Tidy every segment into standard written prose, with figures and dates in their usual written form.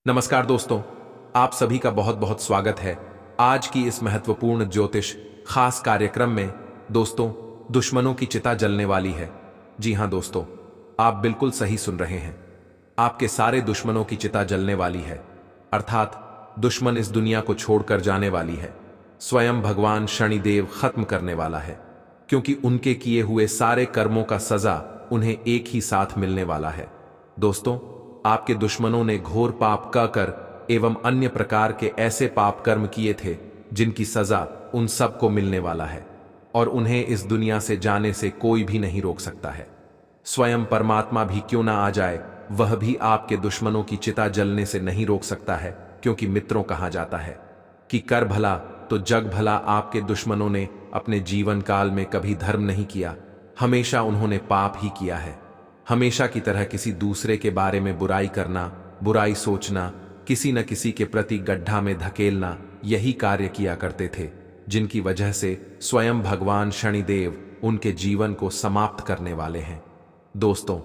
नमस्कार दोस्तों, आप सभी का बहुत बहुत स्वागत है आज की इस महत्वपूर्ण ज्योतिष खास कार्यक्रम में। दोस्तों, दुश्मनों की चिता जलने वाली है। जी हां दोस्तों, आप बिल्कुल सही सुन रहे हैं। आपके सारे दुश्मनों की चिता जलने वाली है, अर्थात दुश्मन इस दुनिया को छोड़कर जाने वाली है। स्वयं भगवान शनिदेव खत्म करने वाला है, क्योंकि उनके किए हुए सारे कर्मों का सजा उन्हें एक ही साथ मिलने वाला है। दोस्तों, आपके दुश्मनों ने घोर पाप कर एवं अन्य प्रकार के ऐसे पाप कर्म किए थे जिनकी सजा उन सबको मिलने वाला है, और उन्हें इस दुनिया से जाने से कोई भी नहीं रोक सकता है। स्वयं परमात्मा भी क्यों ना आ जाए, वह भी आपके दुश्मनों की चिता जलने से नहीं रोक सकता है, क्योंकि मित्रों कहा जाता है कि कर भला तो जग भला। आपके दुश्मनों ने अपने जीवन काल में कभी धर्म नहीं किया, हमेशा उन्होंने पाप ही किया है। हमेशा की तरह किसी दूसरे के बारे में बुराई करना, बुराई सोचना, किसी न किसी के प्रति गड्ढा में धकेलना, यही कार्य किया करते थे, जिनकी वजह से स्वयं भगवान शनिदेव उनके जीवन को समाप्त करने वाले हैं। दोस्तों,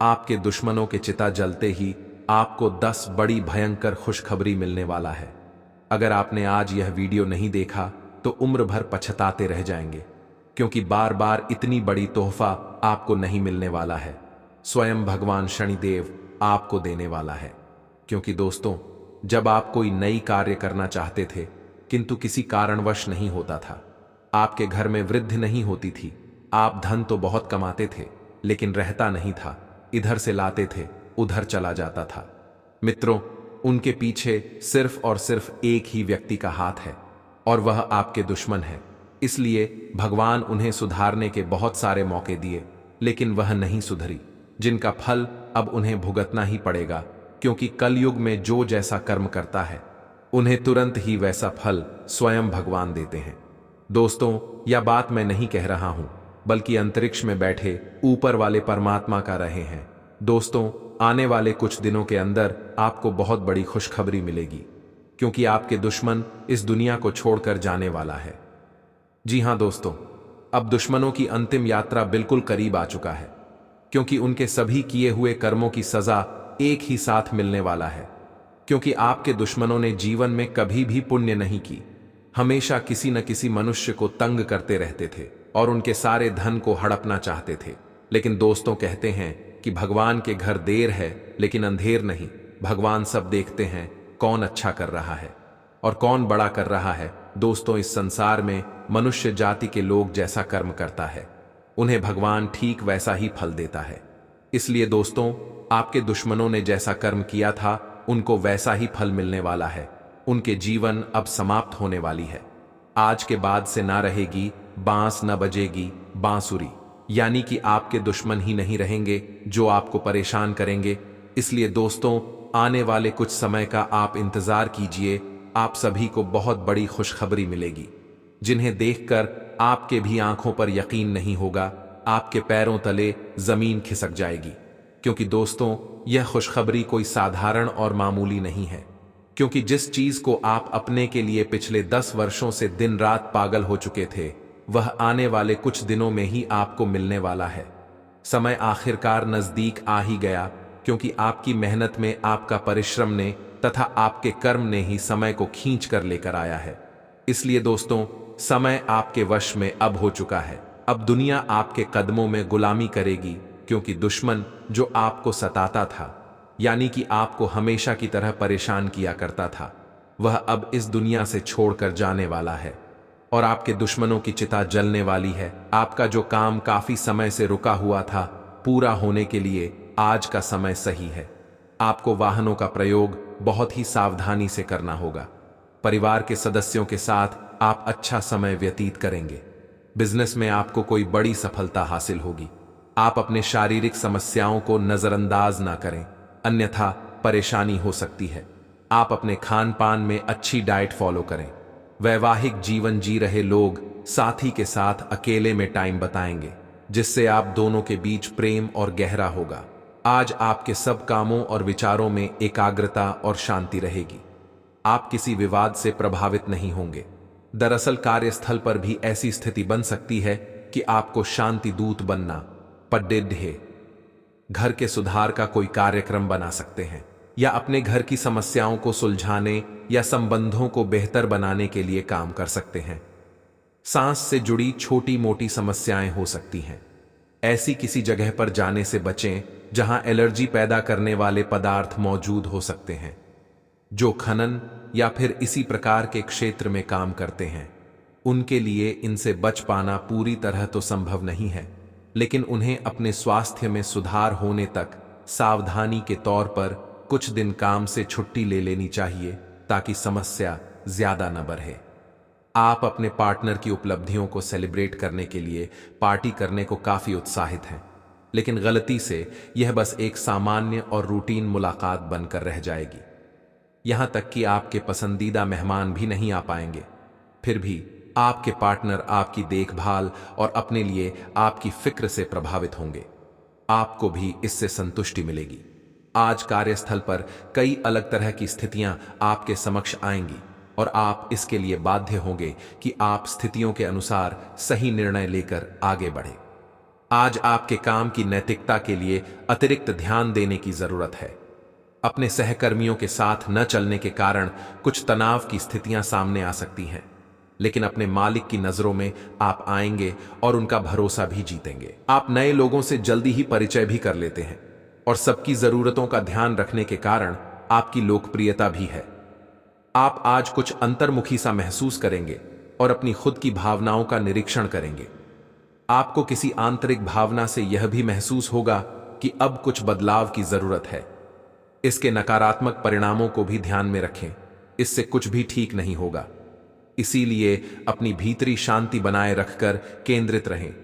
आपके दुश्मनों के चिता जलते ही आपको 10 बड़ी भयंकर खुशखबरी मिलने वाला है। अगर आपने आज यह वीडियो नहीं देखा तो उम्र भर पछताते रह जाएंगे, क्योंकि बार बार इतनी बड़ी तोहफा आपको नहीं मिलने वाला है। स्वयं भगवान शनिदेव आपको देने वाला है। क्योंकि दोस्तों, जब आप कोई नई कार्य करना चाहते थे किंतु किसी कारणवश नहीं होता था, आपके घर में वृद्धि नहीं होती थी, आप धन तो बहुत कमाते थे लेकिन रहता नहीं था, इधर से लाते थे उधर चला जाता था। मित्रों, उनके पीछे सिर्फ और सिर्फ एक ही व्यक्ति का हाथ है, और वह आपके दुश्मन है। इसलिए भगवान उन्हें सुधारने के बहुत सारे मौके दिए, लेकिन वह नहीं सुधरी, जिनका फल अब उन्हें भुगतना ही पड़ेगा। क्योंकि कलयुग में जो जैसा कर्म करता है उन्हें तुरंत ही वैसा फल स्वयं भगवान देते हैं। दोस्तों, यह बात मैं नहीं कह रहा हूं, बल्कि अंतरिक्ष में बैठे ऊपर वाले परमात्मा का रहे हैं। दोस्तों, आने वाले कुछ दिनों के अंदर आपको बहुत बड़ी खुशखबरी मिलेगी, क्योंकि आपके दुश्मन इस दुनिया को छोड़कर जाने वाला है। जी हां दोस्तों, अब दुश्मनों की अंतिम यात्रा बिल्कुल करीब आ चुका है, क्योंकि उनके सभी किए हुए कर्मों की सजा एक ही साथ मिलने वाला है। क्योंकि आपके दुश्मनों ने जीवन में कभी भी पुण्य नहीं की, हमेशा किसी न किसी मनुष्य को तंग करते रहते थे और उनके सारे धन को हड़पना चाहते थे। लेकिन दोस्तों, कहते हैं कि भगवान के घर देर है लेकिन अंधेर नहीं। भगवान सब देखते हैं, कौन अच्छा कर रहा है और कौन बड़ा कर रहा है। दोस्तों, इस संसार में मनुष्य जाति के लोग जैसा कर्म करता है, उन्हें भगवान ठीक वैसा ही फल देता है। इसलिए दोस्तों, आपके दुश्मनों ने जैसा कर्म किया था उनको वैसा ही फल मिलने वाला है। उनके जीवन अब समाप्त होने वाली है। आज के बाद से ना रहेगी बांस, न बजेगी बांसुरी, यानी कि आपके दुश्मन ही नहीं रहेंगे जो आपको परेशान करेंगे। इसलिए दोस्तों, आने वाले कुछ समय का आप इंतजार कीजिए। आप सभी को बहुत बड़ी खुशखबरी मिलेगी, जिन्हें देखकर आपके भी आंखों पर यकीन नहीं होगा, आपके पैरों तले जमीन खिसक जाएगी। क्योंकि दोस्तों, यह खुशखबरी कोई साधारण और मामूली नहीं है। क्योंकि जिस चीज को आप अपने के लिए पिछले 10 वर्षों से दिन रात पागल हो चुके थे, वह आने वाले कुछ दिनों में ही आपको मिलने वाला है। समय आखिरकार नजदीक आ ही गया, क्योंकि आपकी मेहनत में, आपका परिश्रम ने तथा आपके कर्म ने ही समय को खींच कर लेकर आया है। इसलिए दोस्तों, समय आपके वश में अब हो चुका है। अब दुनिया आपके कदमों में गुलामी करेगी, क्योंकि दुश्मन जो आपको सताता था, यानी कि आपको हमेशा की तरह परेशान किया करता था, वह अब इस दुनिया से छोड़कर जाने वाला है और आपके दुश्मनों की चिता जलने वाली है। आपका जो काम काफी समय से रुका हुआ था, पूरा होने के लिए आज का समय सही है। आपको वाहनों का प्रयोग बहुत ही सावधानी से करना होगा। परिवार के सदस्यों के साथ आप अच्छा समय व्यतीत करेंगे। बिजनेस में आपको कोई बड़ी सफलता हासिल होगी। आप अपने शारीरिक समस्याओं को नजरअंदाज ना करें, अन्यथा परेशानी हो सकती है। आप अपने खान पान में अच्छी डाइट फॉलो करें। वैवाहिक जीवन जी रहे लोग साथी के साथ अकेले में टाइम बताएंगे, जिससे आप दोनों के बीच प्रेम और गहरा होगा। आज आपके सब कामों और विचारों में एकाग्रता और शांति रहेगी। आप किसी विवाद से प्रभावित नहीं होंगे। दरअसल कार्यस्थल पर भी ऐसी स्थिति बन सकती है कि आपको शांति दूत बनना पड़े। घर के सुधार का कोई कार्यक्रम बना सकते हैं। या अपने घर की समस्याओं को सुलझाने या संबंधों को बेहतर बनाने के लिए काम कर सकते हैं। सांस से जुड़ी छोटी मोटी समस्याएं हो सकती हैं। ऐसी किसी जगह पर जाने से बचें जहां एलर्जी पैदा करने वाले पदार्थ मौजूद हो सकते हैं। जो खनन या फिर इसी प्रकार के क्षेत्र में काम करते हैं, उनके लिए इनसे बच पाना पूरी तरह तो संभव नहीं है, लेकिन उन्हें अपने स्वास्थ्य में सुधार होने तक सावधानी के तौर पर कुछ दिन काम से छुट्टी ले लेनी चाहिए ताकि समस्या ज्यादा न बढ़े। आप अपने पार्टनर की उपलब्धियों को सेलिब्रेट करने के लिए पार्टी करने को काफी उत्साहित हैं, लेकिन गलती से यह बस एक सामान्य और रूटीन मुलाकात बनकर रह जाएगी। यहां तक कि आपके पसंदीदा मेहमान भी नहीं आ पाएंगे। फिर भी आपके पार्टनर आपकी देखभाल और अपने लिए आपकी फिक्र से प्रभावित होंगे। आपको भी इससे संतुष्टि मिलेगी। आज कार्यस्थल पर कई अलग तरह की स्थितियां आपके समक्ष आएंगी और आप इसके लिए बाध्य होंगे कि आप स्थितियों के अनुसार सही निर्णय लेकर आगे बढ़ें। आज आपके काम की नैतिकता के लिए अतिरिक्त ध्यान देने की जरूरत है। अपने सहकर्मियों के साथ न चलने के कारण कुछ तनाव की स्थितियां सामने आ सकती हैं, लेकिन अपने मालिक की नजरों में आप आएंगे और उनका भरोसा भी जीतेंगे। आप नए लोगों से जल्दी ही परिचय भी कर लेते हैं और सबकी जरूरतों का ध्यान रखने के कारण आपकी लोकप्रियता भी है। आप आज कुछ अंतर्मुखी सा महसूस करेंगे और अपनी खुद की भावनाओं का निरीक्षण करेंगे। आपको किसी आंतरिक भावना से यह भी महसूस होगा कि अब कुछ बदलाव की जरूरत है। इसके नकारात्मक परिणामों को भी ध्यान में रखें, इससे कुछ भी ठीक नहीं होगा। इसीलिए अपनी भीतरी शांति बनाए रखकर केंद्रित रहें।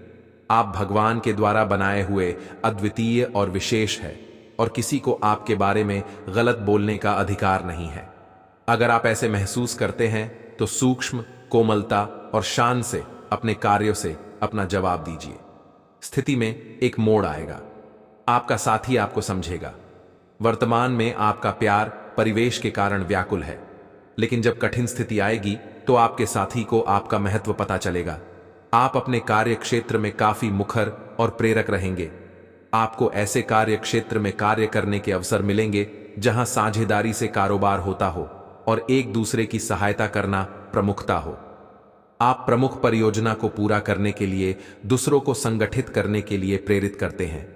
आप भगवान के द्वारा बनाए हुए अद्वितीय और विशेष है और किसी को आपके बारे में गलत बोलने का अधिकार नहीं है। अगर आप ऐसे महसूस करते हैं तो सूक्ष्म, कोमलता और शान से अपने कार्यों से अपना जवाब दीजिए। स्थिति में एक मोड़ आएगा, आपका साथी आपको समझेगा। वर्तमान में आपका प्यार परिवेश के कारण व्याकुल है, लेकिन जब कठिन स्थिति आएगी तो आपके साथी को आपका महत्व पता चलेगा। आप अपने कार्य क्षेत्र में काफी मुखर और प्रेरक रहेंगे। आपको ऐसे कार्य क्षेत्र में कार्य करने के अवसर मिलेंगे जहां साझेदारी से कारोबार होता हो और एक दूसरे की सहायता करना प्रमुखता हो। आप प्रमुख परियोजना को पूरा करने के लिए दूसरों को संगठित करने के लिए प्रेरित करते हैं,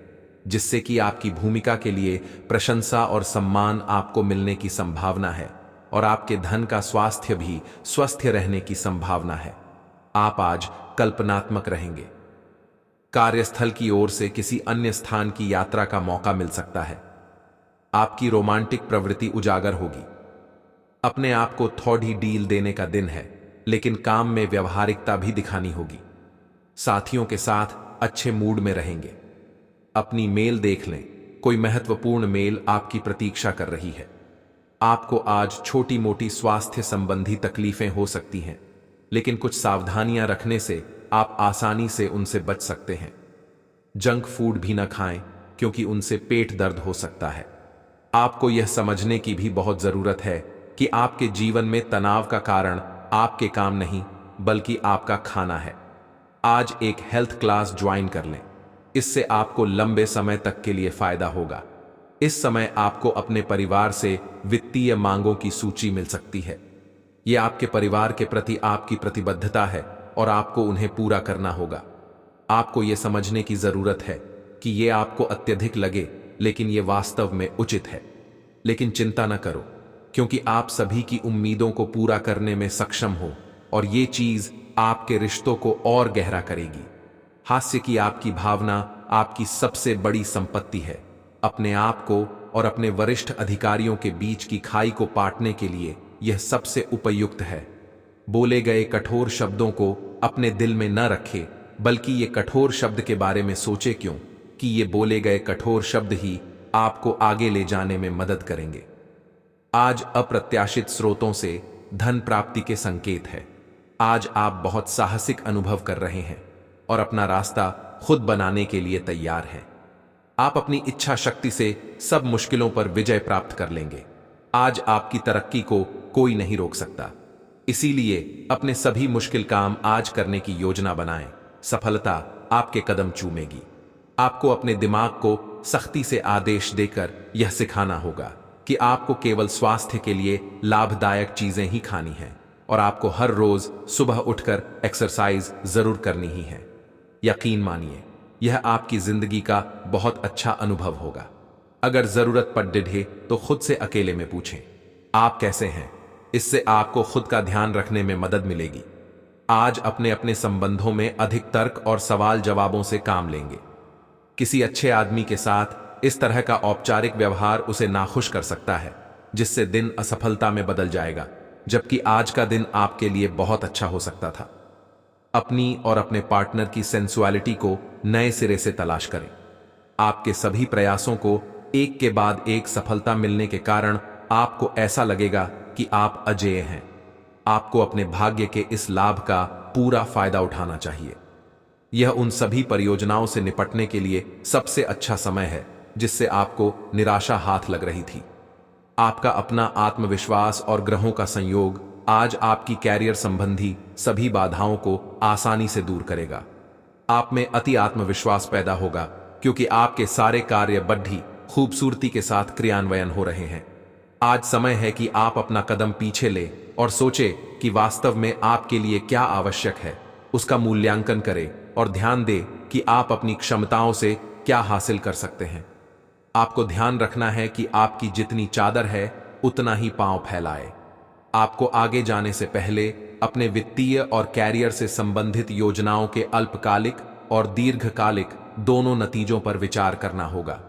जिससे कि आपकी भूमिका के लिए प्रशंसा और सम्मान आपको मिलने की संभावना है और आपके धन का स्वास्थ्य भी स्वस्थ रहने की संभावना है। आप आज कल्पनात्मक रहेंगे। कार्यस्थल की ओर से किसी अन्य स्थान की यात्रा का मौका मिल सकता है। आपकी रोमांटिक प्रवृत्ति उजागर होगी। अपने आप को थोड़ी डील देने का दिन है, लेकिन काम में व्यवहारिकता भी दिखानी होगी। साथियों के साथ अच्छे मूड में रहेंगे। अपनी मेल देख लें, कोई महत्वपूर्ण मेल आपकी प्रतीक्षा कर रही है। आपको आज छोटी मोटी स्वास्थ्य संबंधी तकलीफें हो सकती हैं, लेकिन कुछ सावधानियां रखने से आप आसानी से उनसे बच सकते हैं। जंक फूड भी न खाएं, क्योंकि उनसे पेट दर्द हो सकता है। आपको यह समझने की भी बहुत जरूरत है कि आपके जीवन में तनाव का कारण आपके काम नहीं, बल्कि आपका खाना है। आज एक हेल्थ क्लास ज्वाइन कर लें, इससे आपको लंबे समय तक के लिए फायदा होगा। इस समय आपको अपने परिवार से वित्तीय मांगों की सूची मिल सकती है। यह आपके परिवार के प्रति आपकी प्रतिबद्धता है और आपको उन्हें पूरा करना होगा। आपको यह समझने की जरूरत है कि यह आपको अत्यधिक लगे, लेकिन यह वास्तव में उचित है। लेकिन चिंता न करो, क्योंकि आप सभी की उम्मीदों को पूरा करने में सक्षम हो और ये चीज आपके रिश्तों को और गहरा करेगी। हास्य की आपकी भावना आपकी सबसे बड़ी संपत्ति है। अपने आप को और अपने वरिष्ठ अधिकारियों के बीच की खाई को पाटने के लिए यह सबसे उपयुक्त है। बोले गए कठोर शब्दों को अपने दिल में न रखें, बल्कि ये कठोर शब्द के बारे में सोचे, क्यों कि ये बोले गए कठोर शब्द ही आपको आगे ले जाने में मदद करेंगे। आज अप्रत्याशित स्रोतों से धन प्राप्ति के संकेत है। आज आप बहुत साहसिक अनुभव कर रहे हैं और अपना रास्ता खुद बनाने के लिए तैयार हैं। आप अपनी इच्छा शक्ति से सब मुश्किलों पर विजय प्राप्त कर लेंगे। आज आपकी तरक्की को कोई नहीं रोक सकता। इसीलिए अपने सभी मुश्किल काम आज करने की योजना बनाएं। सफलता आपके कदम चूमेगी। आपको अपने दिमाग को सख्ती से आदेश देकर यह सिखाना होगा कि आपको केवल स्वास्थ्य के लिए लाभदायक चीजें ही खानी हैं और आपको हर रोज सुबह उठकर एक्सरसाइज जरूर करनी ही है। यकीन मानिए, यह आपकी जिंदगी का बहुत अच्छा अनुभव होगा। अगर जरूरत पड़े तो खुद से अकेले में पूछें, आप कैसे हैं। इससे आपको खुद का ध्यान रखने में मदद मिलेगी। आज अपने अपने संबंधों में अधिक तर्क और सवाल जवाबों से काम लेंगे। किसी अच्छे आदमी के साथ इस तरह का औपचारिक व्यवहार उसे नाखुश कर सकता है, जिससे दिन असफलता में बदल जाएगा, जबकि आज का दिन आपके लिए बहुत अच्छा हो सकता था। अपनी और अपने पार्टनर की सेंसुअलिटी को नए सिरे से तलाश करें। आपके सभी प्रयासों को एक के बाद एक सफलता मिलने के कारण आपको ऐसा लगेगा कि आप अजेय हैं। आपको अपने भाग्य के इस लाभ का पूरा फायदा उठाना चाहिए। यह उन सभी परियोजनाओं से निपटने के लिए सबसे अच्छा समय है जिससे आपको निराशा हाथ लग रही थी। आपका अपना आत्मविश्वास और ग्रहों का संयोग आज आपकी कैरियर संबंधी सभी बाधाओं को आसानी से दूर करेगा। आप में अति आत्मविश्वास पैदा होगा क्योंकि आपके सारे कार्य बड़ी खूबसूरती के साथ क्रियान्वयन हो रहे हैं। आज समय है कि आप अपना कदम पीछे ले और सोचे कि वास्तव में आपके लिए क्या आवश्यक है, उसका मूल्यांकन करें और ध्यान दें कि आप अपनी क्षमताओं से क्या हासिल कर सकते हैं। आपको ध्यान रखना है कि आपकी जितनी चादर है उतना ही पांव फैलाए। आपको आगे जाने से पहले अपने वित्तीय और कैरियर से संबंधित योजनाओं के अल्पकालिक और दीर्घकालिक दोनों नतीजों पर विचार करना होगा।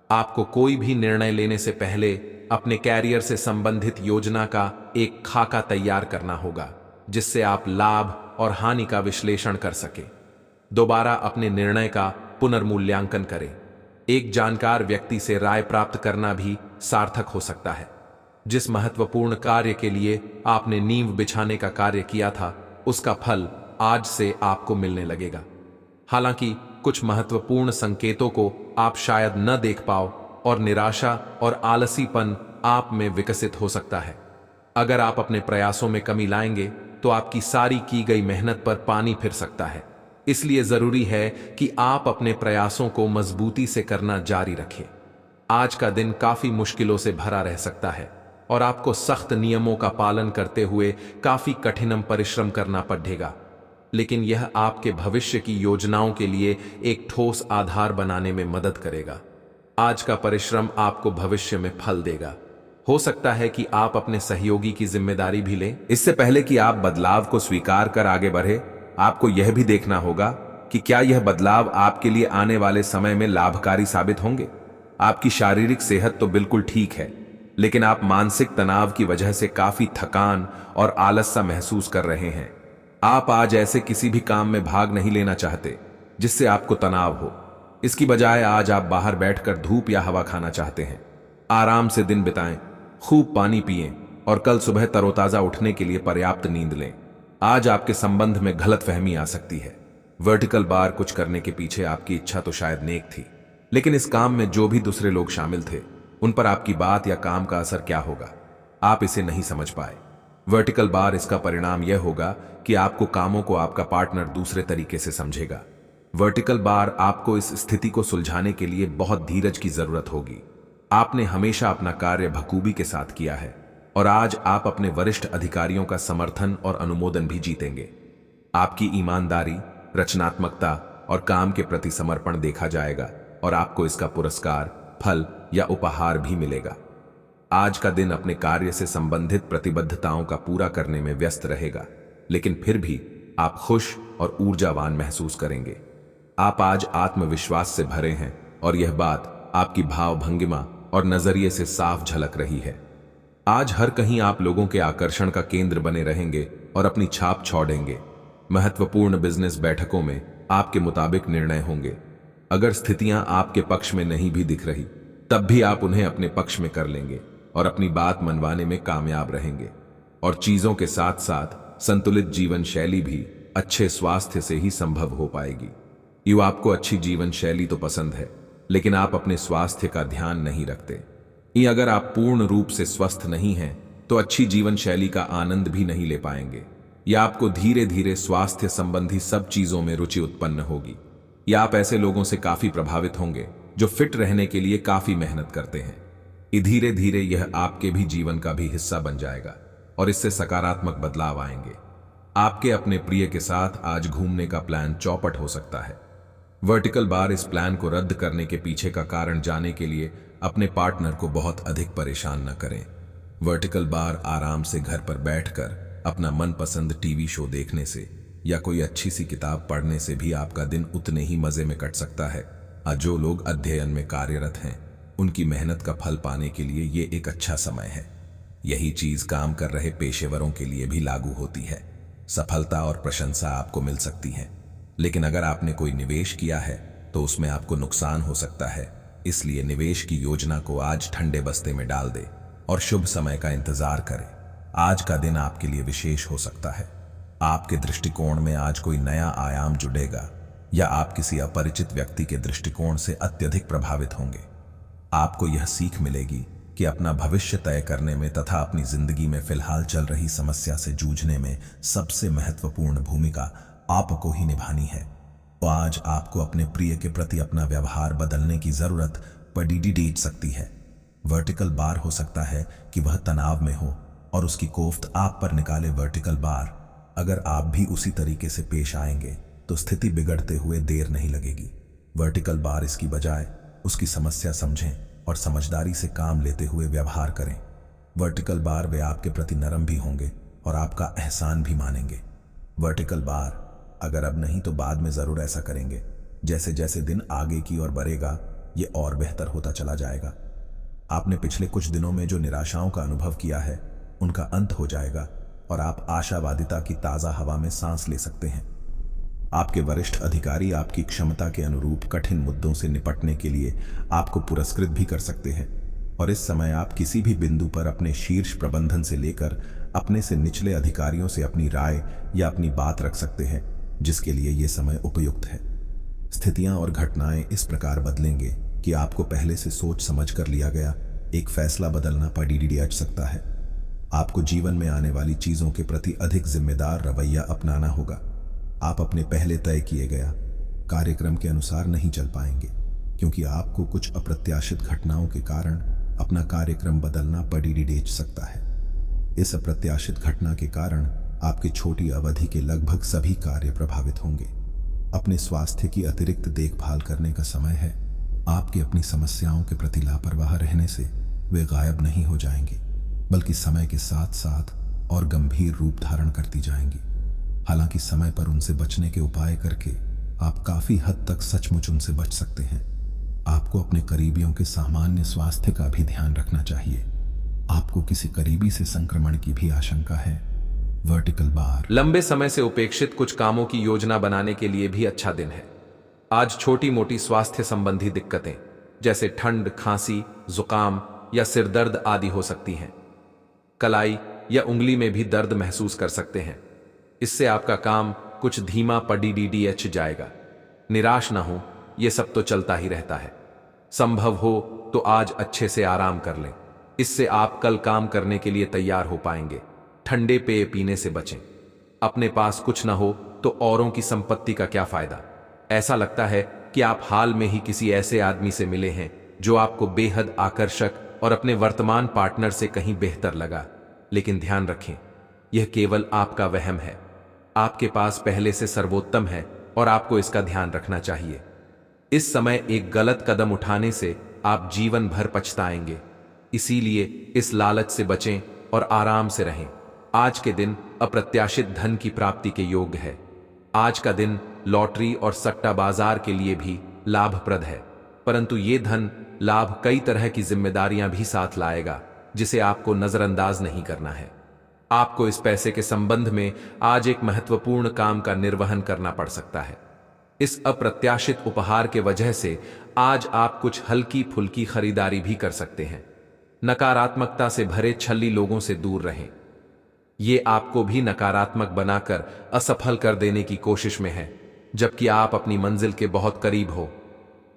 आपको कोई भी निर्णय लेने से पहले अपने कैरियर से संबंधित योजना का एक खाका तैयार करना होगा, जिससे आप लाभ और हानि का विश्लेषण कर सके। दोबारा अपने निर्णय का पुनर्मूल्यांकन करें। एक जानकार व्यक्ति से राय प्राप्त करना भी सार्थक हो सकता है। जिस महत्वपूर्ण कार्य के लिए आपने नींव बिछाने का कार्य किया था, उसका फल आज से आपको मिलने लगेगा। हालांकि कुछ महत्वपूर्ण संकेतों को आप शायद न देख पाओ और निराशा और आलसीपन आप में विकसित हो सकता है। अगर आप अपने प्रयासों में कमी लाएंगे तो आपकी सारी की गई मेहनत पर पानी फिर सकता है। इसलिए जरूरी है कि आप अपने प्रयासों को मजबूती से करना जारी रखें। आज का दिन काफी मुश्किलों से भरा रह सकता है और आपको सख्त नियमों का पालन करते हुए काफी कठिन परिश्रम करना पड़ेगा, लेकिन यह आपके भविष्य की योजनाओं के लिए एक ठोस आधार बनाने में मदद करेगा। आज का परिश्रम आपको भविष्य में फल देगा। हो सकता है कि आप अपने सहयोगी की जिम्मेदारी भी लें। इससे पहले कि आप बदलाव को स्वीकार कर आगे बढ़े, आपको यह भी देखना होगा कि क्या यह बदलाव आपके लिए आने वाले समय में लाभकारी साबित होंगे। आपकी शारीरिक सेहत तो बिल्कुल ठीक है, लेकिन आप मानसिक तनाव की वजह से काफी थकान और आलस सा महसूस कर रहे हैं। आप आज ऐसे किसी भी काम में भाग नहीं लेना चाहते जिससे आपको तनाव हो। इसकी बजाय आज आप बाहर बैठकर धूप या हवा खाना चाहते हैं। आराम से दिन बिताएं, खूब पानी पिएं और कल सुबह तरोताजा उठने के लिए पर्याप्त नींद लें। आज आपके संबंध में गलतफहमी आ सकती है। वर्टिकल बार कुछ करने के पीछे आपकी इच्छा तो शायद नेक थी, लेकिन इस काम में जो भी दूसरे लोग शामिल थे उन पर आपकी बात या काम का असर क्या होगा, आप इसे नहीं समझ पाए। वर्टिकल बार इसका परिणाम यह होगा कि आपको कामों को आपका पार्टनर दूसरे तरीके से समझेगा। वर्टिकल बार आपको इस स्थिति को सुलझाने के लिए बहुत धीरज की जरूरत होगी। आपने हमेशा अपना कार्य बखूबी के साथ किया है और आज आप अपने वरिष्ठ अधिकारियों का समर्थन और अनुमोदन भी जीतेंगे। आपकी ईमानदारी, रचनात्मकता और काम के प्रति समर्पण देखा जाएगा और आपको इसका पुरस्कार, फल या उपहार भी मिलेगा। आज का दिन अपने कार्य से संबंधित प्रतिबद्धताओं का पूरा करने में व्यस्त रहेगा, लेकिन फिर भी आप खुश और ऊर्जावान महसूस करेंगे। आप आज आत्मविश्वास से भरे हैं और यह बात आपकी भाव भंगिमा और नजरिए से साफ झलक रही है। आज हर कहीं आप लोगों के आकर्षण का केंद्र बने रहेंगे और अपनी छाप छोड़ेंगे। महत्वपूर्ण बिजनेस बैठकों में आपके मुताबिक निर्णय होंगे। अगर स्थितियां आपके पक्ष में नहीं भी दिख रही, तब भी आप उन्हें अपने पक्ष में कर लेंगे और अपनी बात मनवाने में कामयाब रहेंगे। और चीजों के साथ साथ संतुलित जीवन शैली भी अच्छे स्वास्थ्य से ही संभव हो पाएगी। आपको अच्छी जीवन शैली तो पसंद है, लेकिन आप अपने स्वास्थ्य का ध्यान नहीं रखते। अगर आप पूर्ण रूप से स्वस्थ नहीं हैं, तो अच्छी जीवन शैली का आनंद भी नहीं ले पाएंगे। या आपको धीरे धीरे स्वास्थ्य संबंधी सब चीजों में रुचि उत्पन्न होगी। या आप ऐसे लोगों से काफी प्रभावित होंगे जो फिट रहने के लिए काफी मेहनत करते हैं। धीरे धीरे यह आपके भी जीवन का भी हिस्सा बन जाएगा और इससे सकारात्मक बदलाव आएंगे। आपके अपने प्रिय के साथ आज घूमने का प्लान चौपट हो सकता है। वर्टिकल बार इस प्लान को रद्द करने के पीछे का कारण जानने के लिए अपने पार्टनर को बहुत अधिक परेशान न करें। वर्टिकल बार आराम से घर पर बैठकर अपना मनपसंद टीवी शो देखने से या कोई अच्छी सी किताब पढ़ने से भी आपका दिन उतने ही मजे में कट सकता है। जो लोग अध्ययन में कार्यरत हैं उनकी मेहनत का फल पाने के लिए ये एक अच्छा समय है। यही चीज काम कर रहे पेशेवरों के लिए भी लागू होती है। सफलता और प्रशंसा आपको मिल सकती है, लेकिन अगर आपने कोई निवेश किया है तो उसमें आपको नुकसान हो सकता है। इसलिए निवेश की योजना को आज ठंडे बस्ते में डाल दे और शुभ समय का इंतजार करें। आज का दिन आपके लिए विशेष हो सकता है। आपके दृष्टिकोण में आज कोई नया आयाम जुड़ेगा या आप किसी अपरिचित व्यक्ति के दृष्टिकोण से अत्यधिक प्रभावित होंगे। आपको यह सीख मिलेगी कि अपना भविष्य तय करने में तथा अपनी जिंदगी में फिलहाल चल रही समस्या से जूझने में सबसे महत्वपूर्ण भूमिका आपको ही निभानी है। तो आज आपको अपने प्रिय के प्रति अपना व्यवहार बदलने की जरूरत पड़ सकती है। वर्टिकल बार हो सकता है कि वह तनाव में हो और उसकी कोफ्त आप पर निकाले। वर्टिकल बार, अगर आप भी उसी तरीके से पेश आएंगे तो स्थिति बिगड़ते हुए देर नहीं लगेगी। वर्टिकल बार इसकी बजाय उसकी समस्या समझें और समझदारी से काम लेते हुए व्यवहार करें। वर्टिकल बार वे आपके प्रति नरम भी होंगे और आपका एहसान भी मानेंगे। वर्टिकल बार, अगर अब नहीं तो बाद में जरूर ऐसा करेंगे। जैसे जैसे दिन आगे की ओर बढ़ेगा ये और बेहतर होता चला जाएगा। आपने पिछले कुछ दिनों में जो निराशाओं का अनुभव किया है उनका अंत हो जाएगा और आप आशावादिता की ताजा हवा में सांस ले सकते हैं। आपके वरिष्ठ अधिकारी आपकी क्षमता के अनुरूप कठिन मुद्दों से निपटने के लिए आपको पुरस्कृत भी कर सकते हैं और इस समय आप किसी भी बिंदु पर अपने शीर्ष प्रबंधन से लेकर अपने से निचले अधिकारियों से अपनी राय या अपनी बात रख सकते हैं, जिसके लिए यह समय उपयुक्त है। स्थितियां और घटनाएं इस प्रकार बदलेंगे कि आपको पहले से सोच समझ कर लिया गया एक फैसला बदलना पड़ सकता है। आपको जीवन में आने वाली चीजों के प्रति अधिक जिम्मेदार रवैया अपनाना होगा। आप अपने पहले तय किए गया कार्यक्रम के अनुसार नहीं चल पाएंगे, क्योंकि आपको कुछ अप्रत्याशित घटनाओं के कारण अपना कार्यक्रम बदलना पड़ सकता है। इस अप्रत्याशित घटना के कारण आपके छोटी अवधि के लगभग सभी कार्य प्रभावित होंगे। अपने स्वास्थ्य की अतिरिक्त देखभाल करने का समय है। आपकी अपनी समस्याओं के प्रति लापरवाह रहने से वे गायब नहीं हो जाएंगे, बल्कि समय के साथ साथ और गंभीर रूप धारण करती जाएंगी। हालांकि समय पर उनसे बचने के उपाय करके आप काफी हद तक सचमुच उनसे बच सकते हैं। आपको अपने करीबियों के सामान्य स्वास्थ्य का भी ध्यान रखना चाहिए। आपको किसी करीबी से संक्रमण की भी आशंका है। वर्टिकल बार, लंबे समय से उपेक्षित कुछ कामों की योजना बनाने के लिए भी अच्छा दिन है। आज छोटी मोटी स्वास्थ्य संबंधी दिक्कतें जैसे ठंड, खांसी, जुकाम या सिर दर्द आदि हो सकती हैं। कलाई या उंगली में भी दर्द महसूस कर सकते हैं। इससे आपका काम कुछ धीमा पड़ जाएगा। निराश ना हो, यह सब तो चलता ही रहता है। संभव हो तो आज अच्छे से आराम कर लें, इससे आप कल काम करने के लिए तैयार हो पाएंगे। ठंडे पेय पीने से बचें। अपने पास कुछ ना हो तो औरों की संपत्ति का क्या फायदा। ऐसा लगता है कि आप हाल में ही किसी ऐसे आदमी से मिले हैं जो आपको बेहद आकर्षक और अपने वर्तमान पार्टनर से कहीं बेहतर लगा, लेकिन ध्यान रखें, यह केवल आपका वहम है। आपके पास पहले से सर्वोत्तम है और आपको इसका ध्यान रखना चाहिए। इस समय एक गलत कदम उठाने से आप जीवन भर पछताएंगे। इसीलिए इस लालच से बचें और आराम से रहें। आज के दिन अप्रत्याशित धन की प्राप्ति के योग्य है। आज का दिन लॉटरी और सट्टा बाजार के लिए भी लाभप्रद है, परंतु ये धन लाभ कई तरह की जिम्मेदारियां भी साथ लाएगा, जिसे आपको नजरअंदाज नहीं करना है। आपको इस पैसे के संबंध में आज एक महत्वपूर्ण काम का निर्वहन करना पड़ सकता है। इस अप्रत्याशित उपहार के वजह से आज आप कुछ हल्की फुल्की खरीदारी भी कर सकते हैं। नकारात्मकता से भरे छल्ली लोगों से दूर रहें। ये आपको भी नकारात्मक बनाकर असफल कर देने की कोशिश में है, जबकि आप अपनी मंजिल के बहुत करीब हो।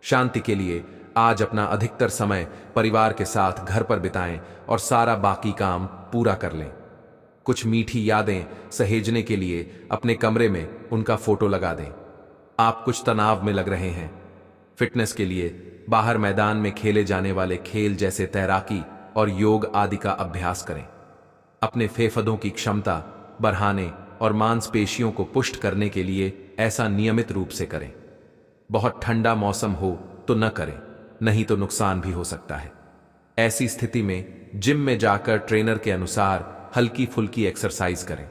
शांति के लिए आज अपना अधिकतर समय परिवार के साथ घर पर बिताएं और सारा बाकी काम पूरा कर लें। कुछ मीठी यादें सहेजने के लिए अपने कमरे में उनका फोटो लगा दें। आप कुछ तनाव में लग रहे हैं। फिटनेस के लिए बाहर मैदान में खेले जाने वाले खेल जैसे तैराकी और योग आदि का अभ्यास करें। अपने फेफड़ों की क्षमता बढ़ाने और मांसपेशियों को पुष्ट करने के लिए ऐसा नियमित रूप से करें। बहुत ठंडा मौसम हो तो न करें, नहीं तो नुकसान भी हो सकता है। ऐसी स्थिति में जिम में जाकर ट्रेनर के अनुसार हल्की फुल्की एक्सरसाइज करें।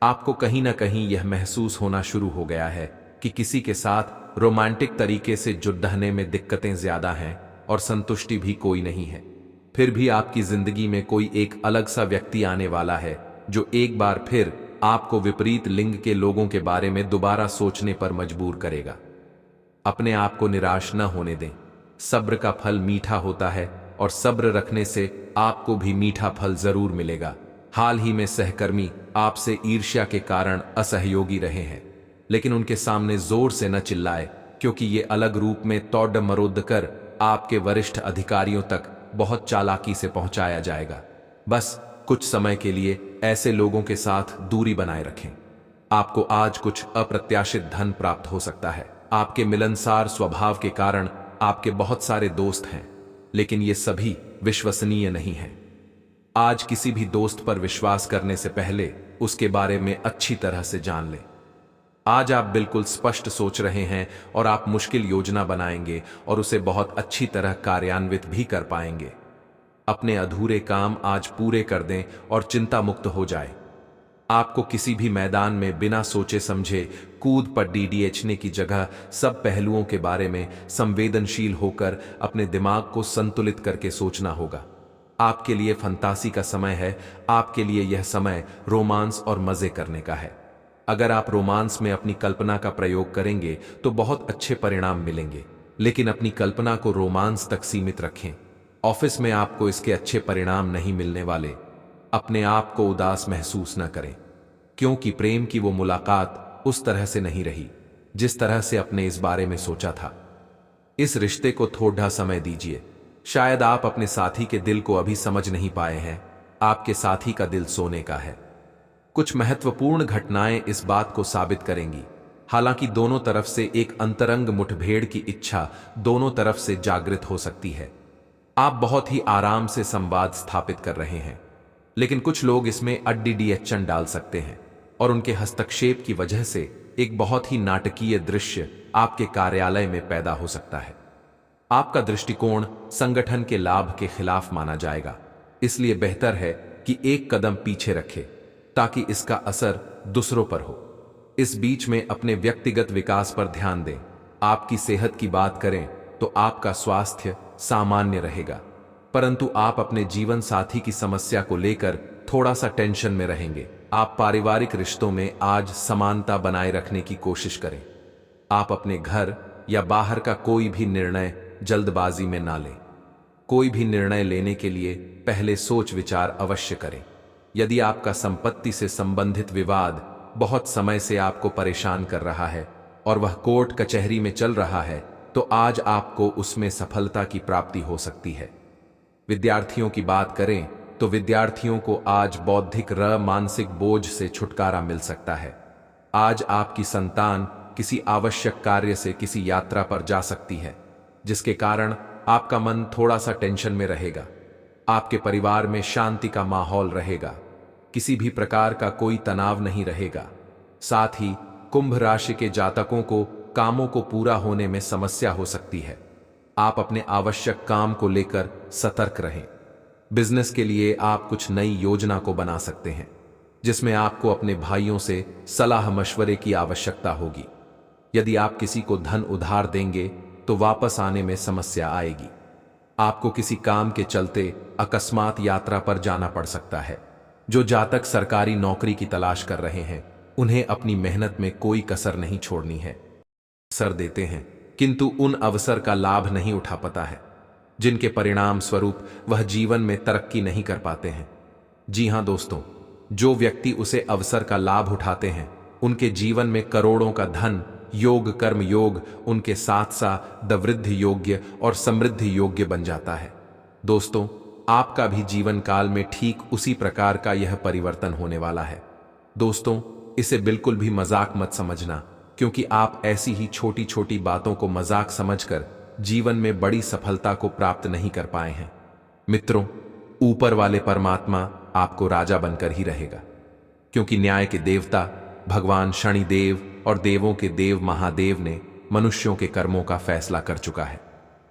आपको कहीं ना कहीं यह महसूस होना शुरू हो गया है कि किसी के साथ रोमांटिक तरीके से जुड़ने में दिक्कतें ज्यादा हैं और संतुष्टि भी कोई नहीं है। फिर भी आपकी जिंदगी में कोई एक अलग सा व्यक्ति आने वाला है जो एक बार फिर आपको विपरीत लिंग के लोगों के बारे में दोबारा सोचने पर मजबूर करेगा। अपने आप को निराश न होने दें। सब्र का फल मीठा होता है और सब्र रखने से आपको भी मीठा फल जरूर मिलेगा। हाल ही में सहकर्मी आपसे ईर्ष्या के कारण असहयोगी रहे हैं, लेकिन उनके सामने जोर से न चिल्लाए, क्योंकि ये अलग रूप में तोड़ मरोड़ कर आपके वरिष्ठ अधिकारियों तक बहुत चालाकी से पहुंचाया जाएगा। बस कुछ समय के लिए ऐसे लोगों के साथ दूरी बनाए रखें। आपको आज कुछ अप्रत्याशित धन प्राप्त हो सकता है। आपके मिलनसार स्वभाव के कारण आपके बहुत सारे दोस्त हैं, लेकिन ये सभी विश्वसनीय नहीं हैं। आज किसी भी दोस्त पर विश्वास करने से पहले उसके बारे में अच्छी तरह से जान लें। आज आप बिल्कुल स्पष्ट सोच रहे हैं और आप मुश्किल योजना बनाएंगे और उसे बहुत अच्छी तरह कार्यान्वित भी कर पाएंगे। अपने अधूरे काम आज पूरे कर दें और चिंता मुक्त हो जाए। आपको किसी भी मैदान में बिना सोचे समझे कूद पर डीडीएचने की जगह सब पहलुओं के बारे में संवेदनशील होकर अपने दिमाग को संतुलित करके सोचना होगा। आपके लिए फंतासी का समय है। आपके लिए यह समय रोमांस और मजे करने का है। अगर आप रोमांस में अपनी कल्पना का प्रयोग करेंगे तो बहुत अच्छे परिणाम मिलेंगे, लेकिन अपनी कल्पना को रोमांस तक सीमित रखें। ऑफिस में आपको इसके अच्छे परिणाम नहीं मिलने वाले। अपने आप को उदास महसूस न करें, क्योंकि प्रेम की वो मुलाकात उस तरह से नहीं रही जिस तरह से आपने इस बारे में सोचा था। इस रिश्ते को थोड़ा समय दीजिए। शायद आप अपने साथी के दिल को अभी समझ नहीं पाए हैं। आपके साथी का दिल सोने का है। कुछ महत्वपूर्ण घटनाएं इस बात को साबित करेंगी। हालांकि दोनों तरफ से एक अंतरंग मुठभेड़ की इच्छा दोनों तरफ से जागृत हो सकती है। आप बहुत ही आराम से संवाद स्थापित कर रहे हैं, लेकिन कुछ लोग इसमें अड्डीडीएचन डाल सकते हैं और उनके हस्तक्षेप की वजह से एक बहुत ही नाटकीय दृश्य आपके कार्यालय में पैदा हो सकता है। आपका दृष्टिकोण संगठन के लाभ के खिलाफ माना जाएगा, इसलिए बेहतर है कि एक कदम पीछे रखें ताकि इसका असर दूसरों पर हो। इस बीच में अपने व्यक्तिगत विकास पर ध्यान दें। आपकी सेहत की बात करें तो आपका स्वास्थ्य सामान्य रहेगा, परंतु आप अपने जीवन साथी की समस्या को लेकर थोड़ा सा टेंशन में रहेंगे। आप पारिवारिक रिश्तों में आज समानता बनाए रखने की कोशिश करें। आप अपने घर या बाहर का कोई भी निर्णय जल्दबाजी में ना लें। कोई भी निर्णय लेने के लिए पहले सोच विचार अवश्य करें। यदि आपका संपत्ति से संबंधित विवाद बहुत समय से आपको परेशान कर रहा है और वह कोर्ट कचहरी में चल रहा है, तो आज आपको उसमें सफलता की प्राप्ति हो सकती है। विद्यार्थियों की बात करें तो विद्यार्थियों को आज बौद्धिक मानसिक बोझ से छुटकारा मिल सकता है। आज आपकी संतान किसी आवश्यक कार्य से किसी यात्रा पर जा सकती है, जिसके कारण आपका मन थोड़ा सा टेंशन में रहेगा। आपके परिवार में शांति का माहौल रहेगा। किसी भी प्रकार का कोई तनाव नहीं रहेगा। साथ ही कुंभ राशि के जातकों को कामों को पूरा होने में समस्या हो सकती है। आप अपने आवश्यक काम को लेकर सतर्क रहें। बिजनेस के लिए आप कुछ नई योजना को बना सकते हैं, जिसमें आपको अपने भाइयों से सलाह मशवरे की आवश्यकता होगी। यदि आप किसी को धन उधार देंगे तो वापस आने में समस्या आएगी। आपको किसी काम के चलते अकस्मात यात्रा पर जाना पड़ सकता है। जो जातक सरकारी नौकरी की तलाश कर रहे हैं, उन्हें अपनी मेहनत में कोई कसर नहीं छोड़नी है। अवसर देते हैं, किंतु उन अवसर का लाभ नहीं उठा पाता है, जिनके परिणाम स्वरूप वह जीवन में तरक्की नहीं कर पाते हैं। जी हां दोस्तों, जो व्यक्ति उसे अवसर का लाभ उठाते हैं, उनके जीवन में करोड़ों का धन, योग, कर्म योग, उनके साथ साथ वृद्धि योग्य और समृद्धि योग्य बन जाता है। दोस्तों, आपका भी जीवन काल में ठीक उसी प्रकार का यह परिवर्तन होने वाला है। दोस्तों, इसे बिल्कुल भी मजाक मत समझना, क्योंकि आप ऐसी ही छोटी छोटी बातों को मजाक समझकर जीवन में बड़ी सफलता को प्राप्त नहीं कर पाए हैं। मित्रों, ऊपर वाले परमात्मा आपको राजा बनकर ही रहेगा, क्योंकि न्याय के देवता भगवान शनिदेव और देवों के देव महादेव ने मनुष्यों के कर्मों का फैसला कर चुका है,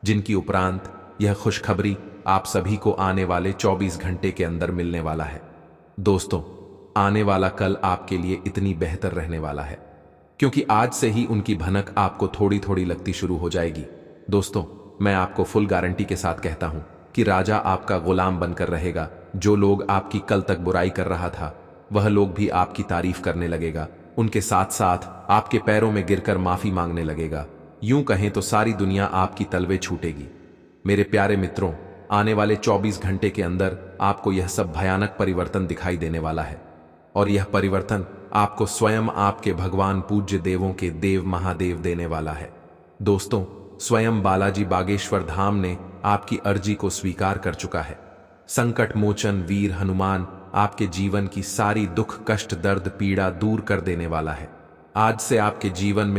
जिनकी उपरांत यह खुशखबरी आप सभी को आने वाले 24 घंटे के अंदर मिलने वाला है। दोस्तों, आने वाला कल आपके लिए इतनी बेहतर रहने वाला है, क्योंकि आज से ही उनकी भनक आपको थोड़ी थोड़ी लगती शुरू हो जाएगी। दोस्तों, मैं आपको फुल गारंटी के साथ कहता हूं कि राजा आपका गुलाम बनकर रहेगा। जो लोग आपकी कल तक बुराई कर रहा था, वह लोग भी आपकी तारीफ करने लगेगा, उनके साथ साथ आपके पैरों में गिरकर माफी मांगने लगेगा। यूं कहें तो सारी दुनिया आपकी तलवे छूटेगी। मेरे प्यारे मित्रों, आने वाले 24 घंटे के अंदर आपको यह सब भयानक परिवर्तन दिखाई देने वाला है, और यह परिवर्तन आपको स्वयं आपके भगवान पूज्य देवों के देव महादेव देने वाला है। दोस्तों, स्वयं बालाजी बागेश्वर धाम ने आपकी अर्जी को स्वीकार कर चुका है। संकट मोचन वीर हनुमान आपके जीवन की सारी दुख कष्ट दर्द पीड़ा दूर कर देने वाला है। आज से आपके जीवन में